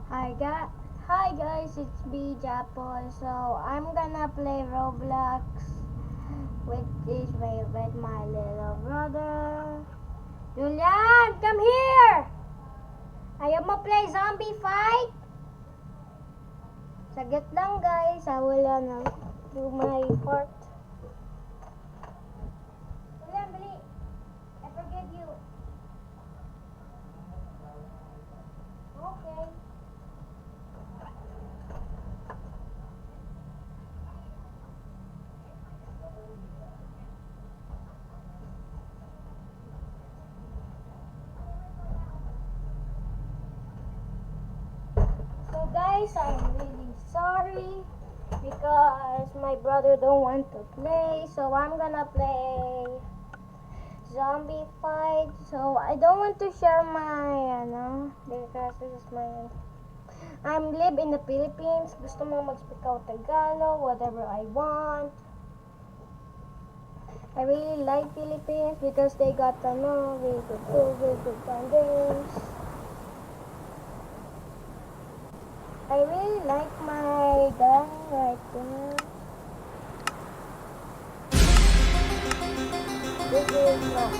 Hi guys, hi guys, it's me Japo. So I'm gonna play Roblox with my little brother. Julian, come here. Ayaw mo play zombie fight? Saglit lang guys, I will do my part. Julian, bali. I forgive you. Okay. So guys, I'm really sorry because my brother don't want to play. So I'm gonna play zombie fight. So I don't want to share my because this is my I'm live in the Philippines. Gusto mo mag-speak out Tagalog, whatever I want. I really like Philippines because they got very good food, very good fun games. I really like my gun right there. This is not.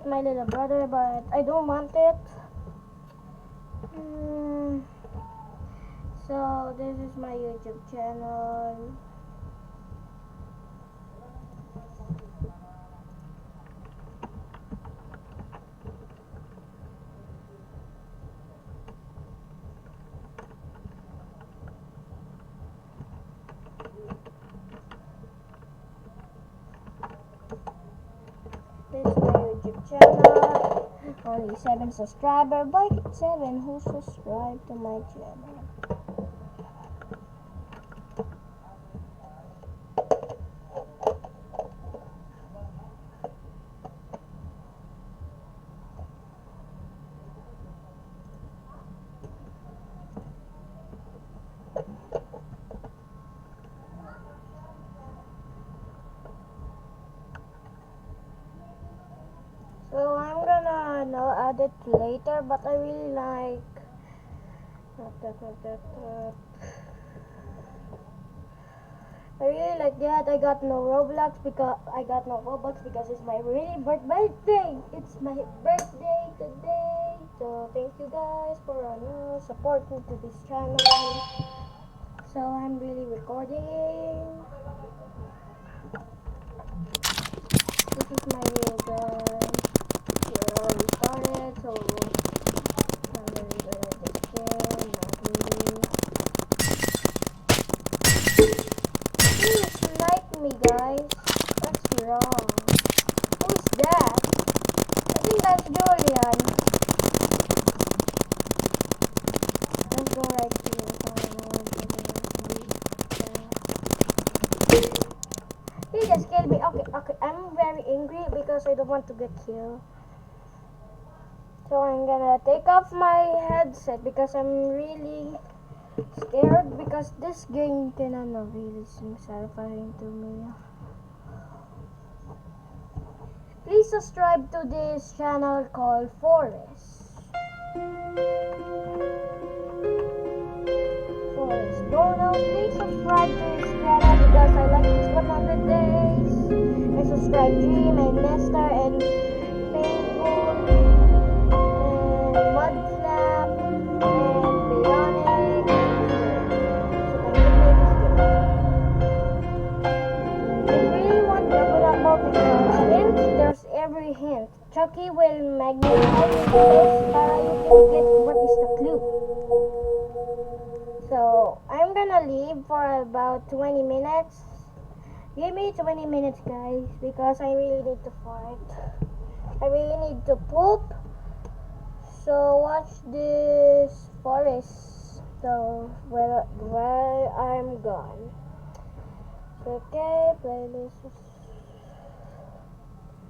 My little brother, but I don't want it. So this is my YouTube channel. This is my YouTube channel. Only 7 subscribers. But 7 who subscribe to my channel. So I'm gonna add it later, but I really like I really like that. I got no Roblox because it's my really birthday. It's my birthday today. So thank you guys for supporting to this channel. So I'm really recording. This is my real gun. We already started, so I'm really good at this game. Please like me, guys. That's wrong. Who's that? I think that's Julian. Let's go right here. He just killed me. Okay. I'm very angry because I don't want to get killed. So I'm gonna take off my headset because I'm really scared because this game kinda really seems terrifying to me. Please subscribe to this channel called Forest. No, please subscribe to this channel because I like this 100 days. I subscribe Dream and Nestor and Painful and Mudflap and Bionic. I really want Coconut Mode because hint, there's every hint. Chucky will magnify this para you can get what is the clue. So, I'm gonna leave for about 20 minutes. Give me 20 minutes, guys, because I really need to fart. I really need to poop. So, watch this Forest. So, while I'm gone. Okay, playlist.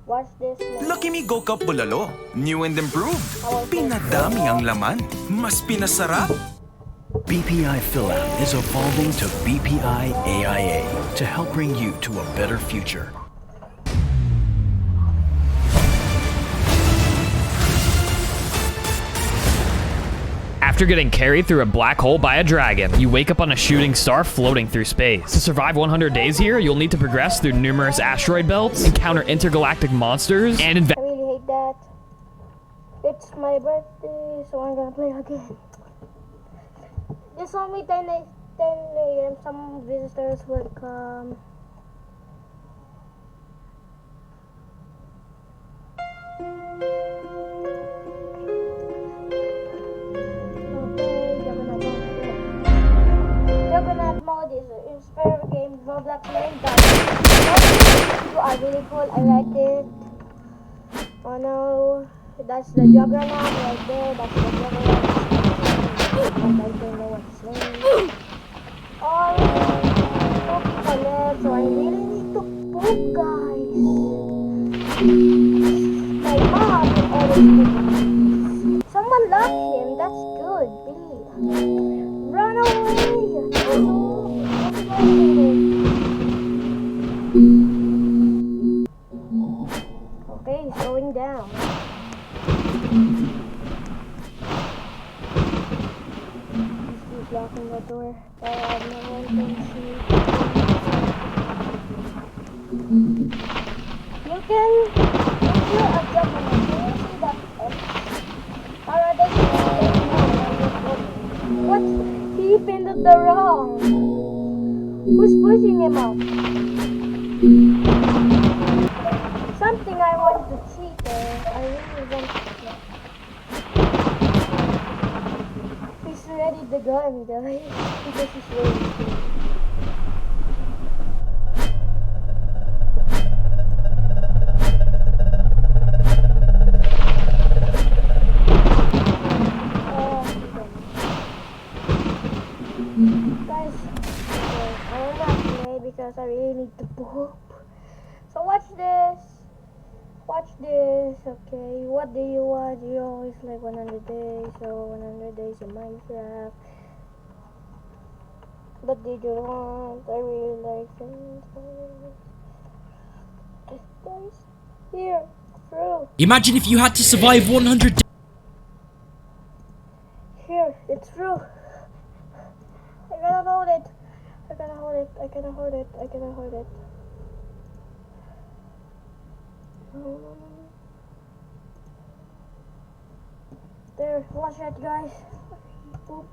Watch this now. Lucky Me Go Cup Bulalo. New and improved. Pinadami ang laman. Mas pinasarap. BPI Philam is evolving to BPI AIA to help bring you to a better future. After getting carried through a black hole by a dragon, you wake up on a shooting star floating through space. To survive 100 days here, you'll need to progress through numerous asteroid belts, encounter intergalactic monsters, and I really hate that. It's my birthday, so I'm gonna play again. It's only 10 a.m. Some visitors will come. Okay, Juggernaut mode is an inspired game. Roblox main you are really cool. I like it. Oh no, that's the Juggernaut right there. That's the Juggernaut. I don't know what to say. Oh, two people left, so I really need to poop, guys. My mom always poop. Someone locked him. That's good. Please run away. Okay, he's going down. Blocking the door. No one can see. You can, if you're a government, can you see that X? Paradise is what? He pinned the wrong. Who's pushing him up? Something I want to cheat there. I really want to cheat. He's ready to gun, guys, because he's ready to. Guys, I will not play because I really need to poop. So watch this. Watch this, okay. What do you want? You always like 100 days, so 100 days in Minecraft. What did you want? I really like it. Guys, here, through. Imagine if you had to survive 100 days. Here, it's through. I gotta hold it. I gotta hold it. I gotta hold it. I gotta hold it. There, watch it, guys. Oop.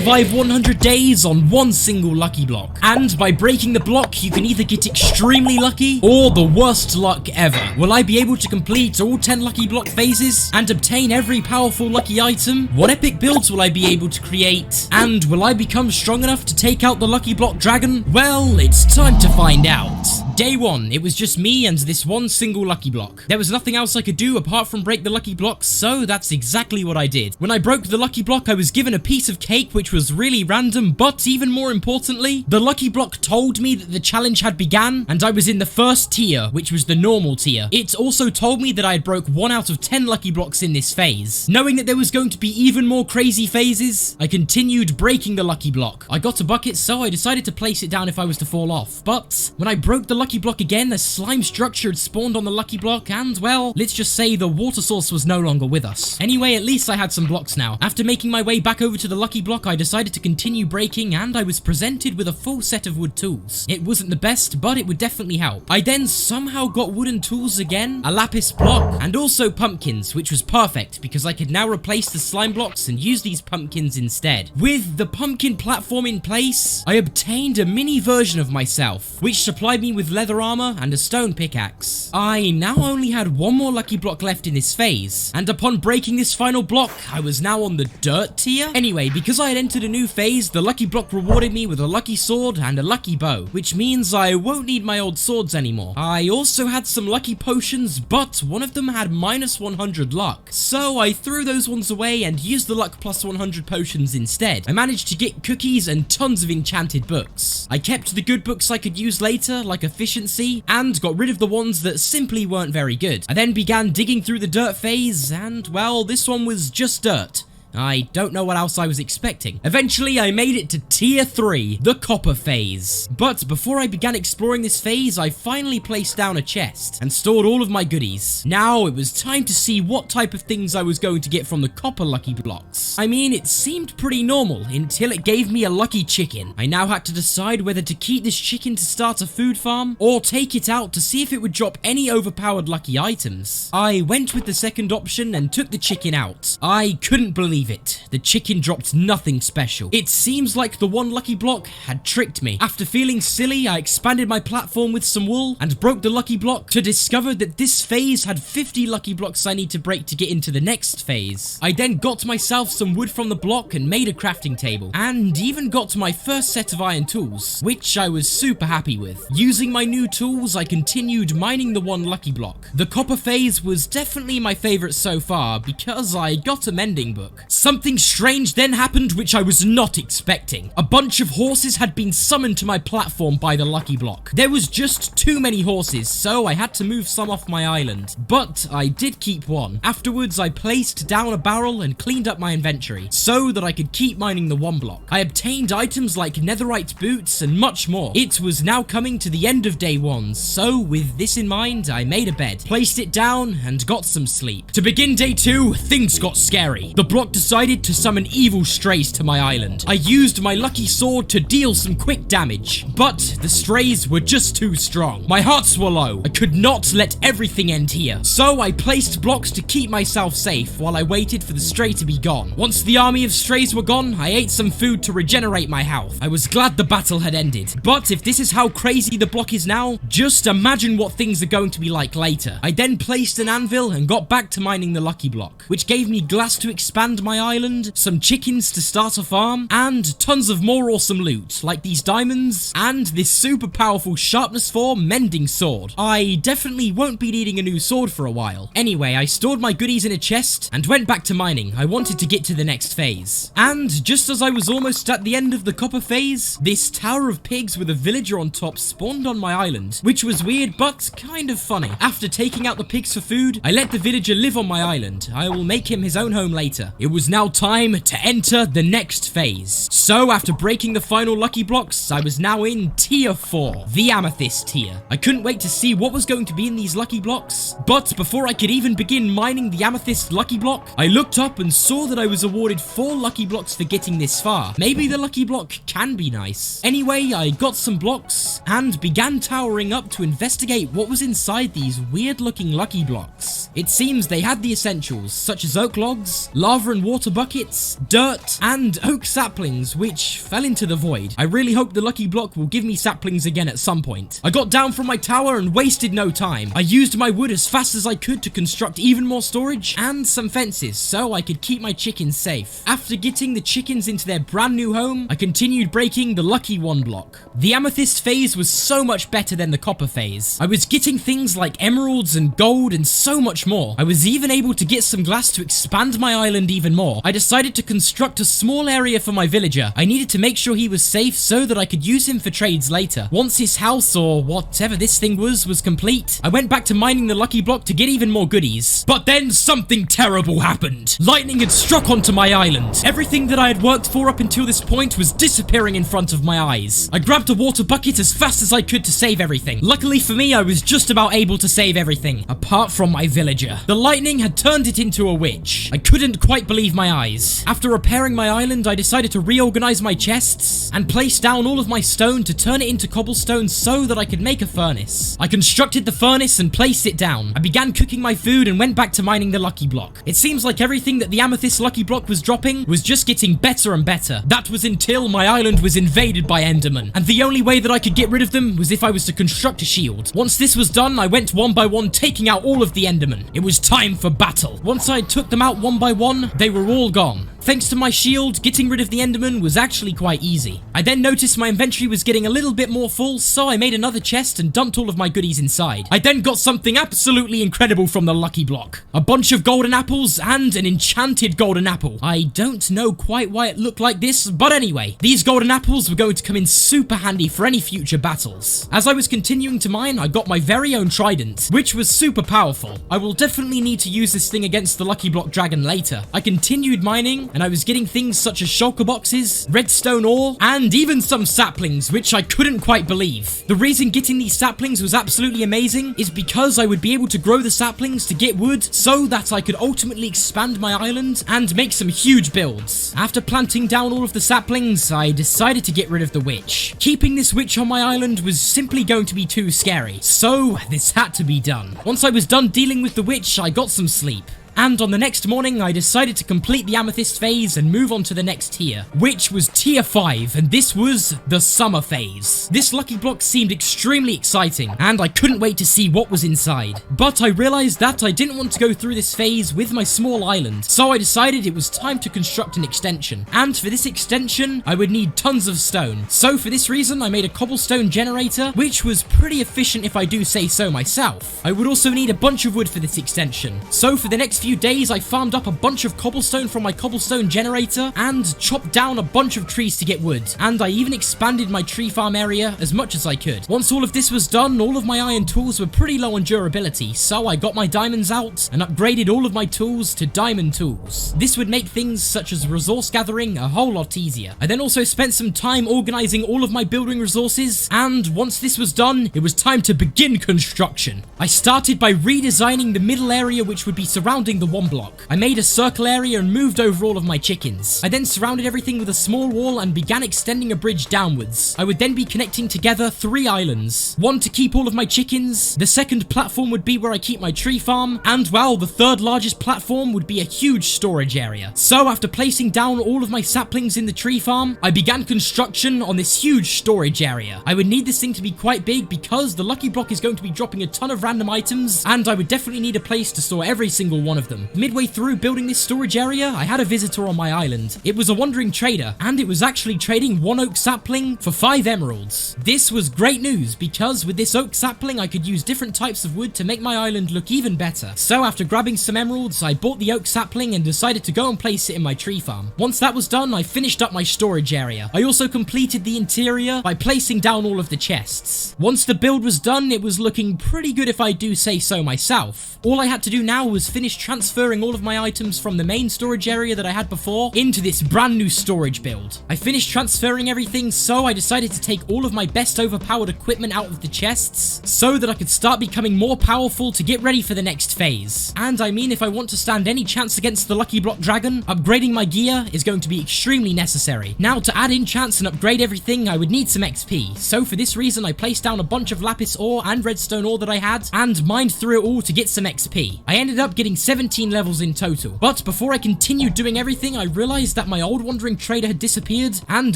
Survive 100 days on one single lucky block. And by breaking the block, you can either get extremely lucky or the worst luck ever. Will I be able to complete all 10 lucky block phases and obtain every powerful lucky item? What epic builds will I be able to create? And will I become strong enough to take out the lucky block dragon? Well, it's time to find out. Day 1, it was just me and this one single lucky block. There was nothing else I could do apart from break the lucky block, so that's exactly what I did. When I broke the lucky block, I was given a piece of cake which was really random, but even more importantly, the lucky block told me that the challenge had began and I was in the first tier, which was the normal tier. It also told me that I had broke 1 out of 10 lucky blocks in this phase. Knowing that there was going to be even more crazy phases, I continued breaking the lucky block. I got a bucket, so I decided to place it down if I was to fall off. But when I broke the lucky block again, a slime structure had spawned on the lucky block and, well, let's just say the water source was no longer with us. Anyway, at least I had some blocks now. After making my way back over to the lucky block, I decided to continue breaking and I was presented with a full set of wood tools. It wasn't the best, but it would definitely help. I then somehow got wooden tools again, a lapis block, and also pumpkins, which was perfect because I could now replace the slime blocks and use these pumpkins instead. With the pumpkin platform in place, I obtained a mini version of myself, which supplied me with leather armor and a stone pickaxe. I now only had 1 more lucky block left in this phase, and upon breaking this final block, I was now on the dirt tier. Anyway, because I had entered a new phase, the lucky block rewarded me with a lucky sword and a lucky bow, which means I won't need my old swords anymore. I also had some lucky potions, but one of them had minus 100 luck, so I threw those ones away and used the luck plus 100 potions instead. I managed to get cookies and tons of enchanted books. I kept the good books I could use later, like efficiency, and got rid of the ones that simply weren't very good. I then began digging through the dirt phase, and well, this one was just dirt. I don't know what else I was expecting. Eventually, I made it to tier 3, the copper phase. But before I began exploring this phase, I finally placed down a chest and stored all of my goodies. Now, it was time to see what type of things I was going to get from the copper lucky blocks. I mean, it seemed pretty normal until it gave me a lucky chicken. I now had to decide whether to keep this chicken to start a food farm or take it out to see if it would drop any overpowered lucky items. I went with the second option and took the chicken out. I couldn't believe it. The chicken dropped nothing special. It seems like the one lucky block had tricked me. After feeling silly, I expanded my platform with some wool and broke the lucky block to discover that this phase had 50 lucky blocks I need to break to get into the next phase. I then got myself some wood from the block and made a crafting table, and even got my first set of iron tools, which I was super happy with. Using my new tools, I continued mining the one lucky block. The copper phase was definitely my favorite so far because I got a mending book. Something strange then happened which I was not expecting. A bunch of horses had been summoned to my platform by the lucky block. There was just too many horses, so I had to move some off my island. But I did keep one. Afterwards, I placed down a barrel and cleaned up my inventory so that I could keep mining the one block. I obtained items like netherite boots and much more. It was now coming to the end of day 1, so with this in mind, I made a bed, placed it down, and got some sleep. To begin day 2, things got scary. The block decided to summon evil strays to my island. I used my lucky sword to deal some quick damage, but the strays were just too strong. My hearts were low. I could not let everything end here, so I placed blocks to keep myself safe while I waited for the stray to be gone. Once the army of strays were gone, I ate some food to regenerate my health. I was glad the battle had ended, but if this is how crazy the block is now, just imagine what things are going to be like later. I then placed an anvil and got back to mining the lucky block, which gave me glass to expand my island, some chickens to start a farm, and tons of more awesome loot, like these diamonds, and this super powerful sharpness 4 mending sword. I definitely won't be needing a new sword for a while. Anyway, I stored my goodies in a chest and went back to mining. I wanted to get to the next phase. And just as I was almost at the end of the copper phase, this tower of pigs with a villager on top spawned on my island, which was weird but kind of funny. After taking out the pigs for food, I let the villager live on my island. I will make him his own home later. It was now time to enter the next phase. So after breaking the final lucky blocks, I was now in tier 4, the amethyst tier. I couldn't wait to see what was going to be in these lucky blocks, but before I could even begin mining the amethyst lucky block, I looked up and saw that I was awarded 4 lucky blocks for getting this far. Maybe the lucky block can be nice. Anyway, I got some blocks and began towering up to investigate what was inside these weird looking lucky blocks. It seems they had the essentials, such as oak logs, lava and water buckets, dirt, and oak saplings, which fell into the void. I really hope the lucky block will give me saplings again at some point. I got down from my tower and wasted no time. I used my wood as fast as I could to construct even more storage and some fences so I could keep my chickens safe. After getting the chickens into their brand new home, I continued breaking the lucky 1 block. The amethyst phase was so much better than the copper phase. I was getting things like emeralds and gold and so much more. I was even able to get some glass to expand my island even more. I decided to construct a small area for my villager. I needed to make sure he was safe so that I could use him for trades later. Once his house, or whatever this thing was complete, I went back to mining the lucky block to get even more goodies. But then something terrible happened. Lightning had struck onto my island. Everything that I had worked for up until this point was disappearing in front of my eyes. I grabbed a water bucket as fast as I could to save everything. Luckily for me, I was just about able to save everything, apart from my villager. The lightning had turned it into a witch. I couldn't quite believe my eyes. After repairing my island, I decided to reorganize my chests and place down all of my stone to turn it into cobblestone so that I could make a furnace. I constructed the furnace and placed it down. I began cooking my food and went back to mining the lucky block. It seems like everything that the amethyst lucky block was dropping was just getting better and better. That was until my island was invaded by Endermen, and the only way that I could get rid of them was if I was to construct a shield. Once this was done, I went one by one, taking out all of the Endermen. It was time for battle. Once I took them out one by one, they were all gone. Thanks to my shield, getting rid of the Enderman was actually quite easy. I then noticed my inventory was getting a little bit more full, so I made another chest and dumped all of my goodies inside. I then got something absolutely incredible from the lucky block. A bunch of golden apples and an enchanted golden apple. I don't know quite why it looked like this, but anyway, these golden apples were going to come in super handy for any future battles. As I was continuing to mine, I got my very own trident, which was super powerful. I will definitely need to use this thing against the lucky block dragon later. I continued mining, and I was getting things such as shulker boxes, redstone ore, and even some saplings, which I couldn't quite believe. The reason getting these saplings was absolutely amazing is because I would be able to grow the saplings to get wood so that I could ultimately expand my island and make some huge builds. After planting down all of the saplings, I decided to get rid of the witch. Keeping this witch on my island was simply going to be too scary, so this had to be done. Once I was done dealing with the witch, I got some sleep. And on the next morning, I decided to complete the amethyst phase and move on to the next tier, which was tier 5, and this was the summer phase. This lucky block seemed extremely exciting, and I couldn't wait to see what was inside. But I realized that I didn't want to go through this phase with my small island, so I decided it was time to construct an extension. And for this extension, I would need tons of stone. So for this reason, I made a cobblestone generator, which was pretty efficient if I do say so myself. I would also need a bunch of wood for this extension. So for the next few days, I farmed up a bunch of cobblestone from my cobblestone generator and chopped down a bunch of trees to get wood. And I even expanded my tree farm area as much as I could. Once all of this was done, all of my iron tools were pretty low on durability, so I got my diamonds out and upgraded all of my tools to diamond tools. This would make things such as resource gathering a whole lot easier. I then also spent some time organizing all of my building resources, and once this was done, it was time to begin construction. I started by redesigning the middle area, which would be surrounding the 1 block. I made a circle area and moved over all of my chickens. I then surrounded everything with a small wall and began extending a bridge downwards. I would then be connecting together 3 islands. One to keep all of my chickens, the second platform would be where I keep my tree farm, and well, the third largest platform would be a huge storage area. So after placing down all of my saplings in the tree farm, I began construction on this huge storage area. I would need this thing to be quite big because the lucky block is going to be dropping a ton of random items, and I would definitely need a place to store every single one of them. Midway through building this storage area, I had a visitor on my island. It was a wandering trader, and it was actually trading 1 oak sapling for 5 emeralds. This was great news because with this oak sapling, I could use different types of wood to make my island look even better. So after grabbing some emeralds, I bought the oak sapling and decided to go and place it in my tree farm. Once that was done, I finished up my storage area. I also completed the interior by placing down all of the chests. Once the build was done, it was looking pretty good if I do say so myself. All I had to do now was finish transferring all of my items from the main storage area that I had before into this brand new storage build. I finished transferring everything, so I decided to take all of my best overpowered equipment out of the chests so that I could start becoming more powerful to get ready for the next phase. And I mean, if I want to stand any chance against the Lucky Block Dragon, upgrading my gear is going to be extremely necessary. Now, to add in chance and upgrade everything, I would need some XP. So for this reason, I placed down a bunch of lapis ore and redstone ore that I had and mined through it all to get some XP. I ended up getting 17 levels in total. But before I continued doing everything, I realized that my old wandering trader had disappeared and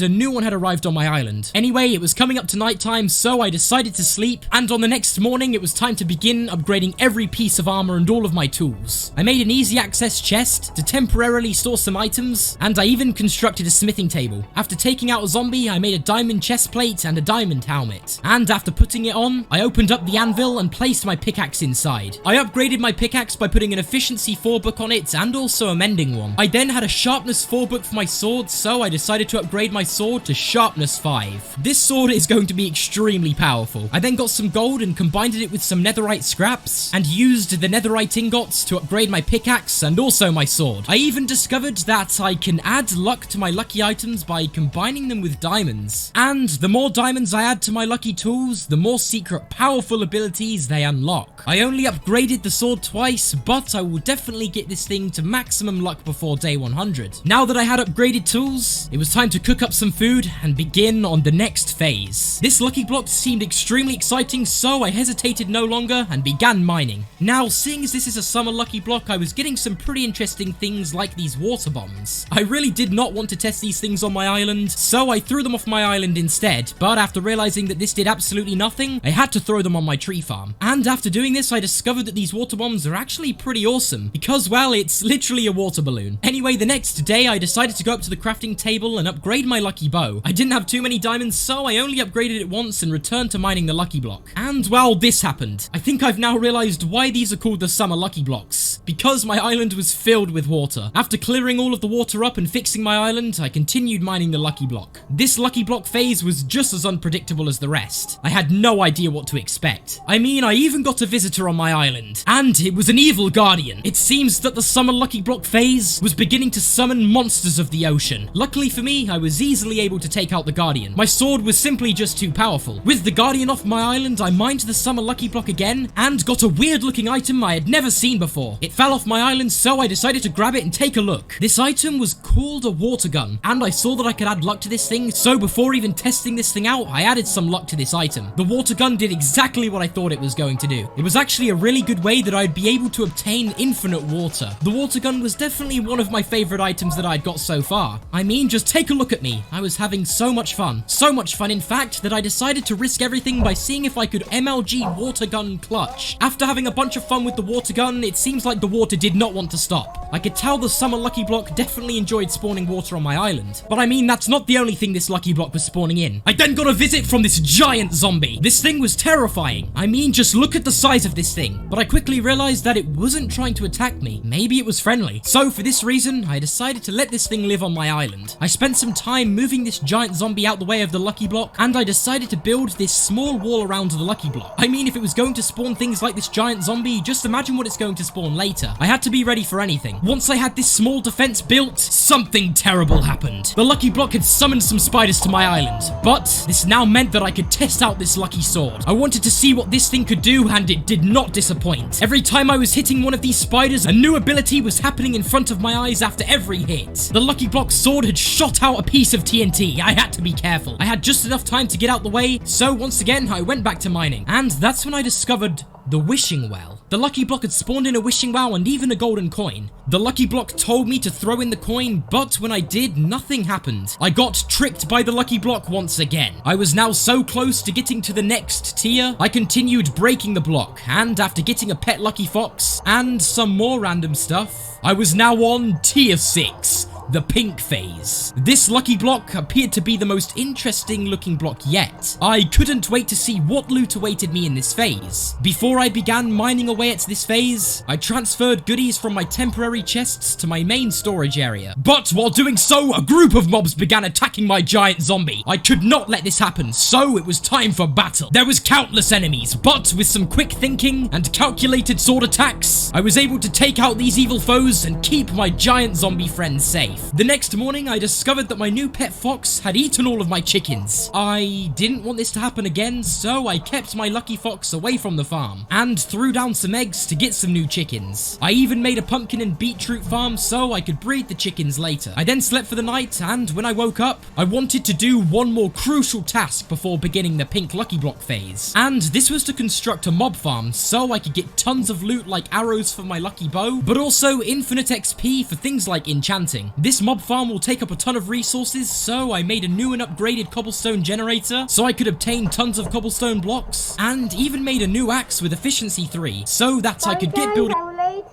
a new one had arrived on my island. Anyway, it was coming up to nighttime, so I decided to sleep, and on the next morning it was time to begin upgrading every piece of armor and all of my tools. I made an easy access chest to temporarily store some items, and I even constructed a smithing table. After taking out a zombie, I made a diamond chest plate and a diamond helmet. And after putting it on, I opened up the anvil and placed my pickaxe inside. I upgraded my pickaxe by putting an efficiency 4 book on it and also a mending one. I then had a sharpness 4 book for my sword, so I decided to upgrade my sword to sharpness 5. This sword is going to be extremely powerful. I then got some gold and combined it with some netherite scraps and used the netherite ingots to upgrade my pickaxe and also my sword. I even discovered that I can add luck to my lucky items by combining them with diamonds. And the more diamonds I add to my lucky tools, the more secret powerful abilities they unlock. I only upgraded the sword twice, but I will definitely get this thing to maximum luck before day 100. Now that I had upgraded tools, it was time to cook up some food and begin on the next phase. This lucky block seemed extremely exciting, so I hesitated no longer and began mining. Now, seeing as this is a summer lucky block, I was getting some pretty interesting things like these water bombs. I really did not want to test these things on my island, so I threw them off my island instead, but after realizing that this did absolutely nothing, I had to throw them on my tree farm. And after doing this, I discovered that these water bombs are actually pretty awesome, because, well, it's literally a water balloon. Anyway, the next day, I decided to go up to the crafting table and upgrade my lucky bow. I didn't have too many diamonds, so I only upgraded it once and returned to mining the lucky block. And, well, this happened. I think I've now realized why these are called the summer lucky blocks. Because my island was filled with water. After clearing all of the water up and fixing my island, I continued mining the lucky block. This lucky block phase was just as unpredictable as the rest. I had no idea what to expect. I mean, I even got a visitor on my island, and it was an evil guardian. It seems that the summer lucky block phase was beginning to summon monsters of the ocean. Luckily for me, I was easily able to take out the guardian. My sword was simply just too powerful. With the guardian off my island, I mined the summer lucky block again and got a weird looking item I had never seen before. It fell off my island, so I decided to grab it and take a look. This item was called a water gun, and I saw that I could add luck to this thing, so before even testing this thing out, I added some luck to this item. The water gun did exactly what I thought it was going to do. It was actually a really good way that I'd be able to obtain infinite water. The water gun was definitely one of my favorite items that I'd got so far. I mean, just take a look at me. I was having so much fun. So much fun, in fact, that I decided to risk everything by seeing if I could MLG water gun clutch. After having a bunch of fun with the water gun, it seems like the water did not want to stop. I could tell the summer lucky block definitely enjoyed spawning water on my island. But I mean, that's not the only thing this lucky block was spawning in. I then got a visit from this giant zombie. This thing was terrifying. I mean, just look at the size of this thing. But I quickly realized that it wasn't trying to attack me. Maybe it was friendly. So for this reason, I decided to let this thing live on my island. I spent some time moving this giant zombie out the way of the lucky block, and I decided to build this small wall around the lucky block. I mean, if it was going to spawn things like this giant zombie, just imagine what it's going to spawn later. I had to be ready for anything. Once I had this small defense built, something terrible happened. The lucky block had summoned some spiders to my island, but this now meant that I could test out this lucky sword. I wanted to see what this thing could do, and it did not disappoint. Every time I was hitting one of these spiders, a new ability was happening in front of my eyes after every hit. The lucky block sword had shot out a piece of TNT. I had to be careful. I had just enough time to get out the way, so once again I went back to mining. And that's when I discovered the wishing well. The lucky block had spawned in a wishing well and even a golden coin. The lucky block told me to throw in the coin, but when I did, nothing happened. I got tricked by the lucky block once again. I was now so close to getting to the next tier, I continued breaking the block, and after getting a pet lucky fox and some more random stuff, I was now on tier 6. the pink phase. This lucky block appeared to be the most interesting looking block yet. I couldn't wait to see what loot awaited me in this phase. Before I began mining away at this phase, I transferred goodies from my temporary chests to my main storage area. But while doing so, a group of mobs began attacking my giant zombie. I could not let this happen, so it was time for battle. There was countless enemies, but with some quick thinking and calculated sword attacks, I was able to take out these evil foes and keep my giant zombie friends safe. The next morning, I discovered that my new pet fox had eaten all of my chickens. I didn't want this to happen again, so I kept my lucky fox away from the farm and threw down some eggs to get some new chickens. I even made a pumpkin and beetroot farm so I could breed the chickens later. I then slept for the night, and when I woke up, I wanted to do one more crucial task before beginning the pink lucky block phase. And this was to construct a mob farm so I could get tons of loot like arrows for my lucky bow, but also infinite XP for things like enchanting. This mob farm will take up a ton of resources, so I made a new and upgraded cobblestone generator so I could obtain tons of cobblestone blocks, and even made a new axe with efficiency 3 so that I could get building. I'm late.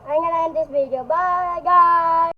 I'm gonna end this video. Bye, guys.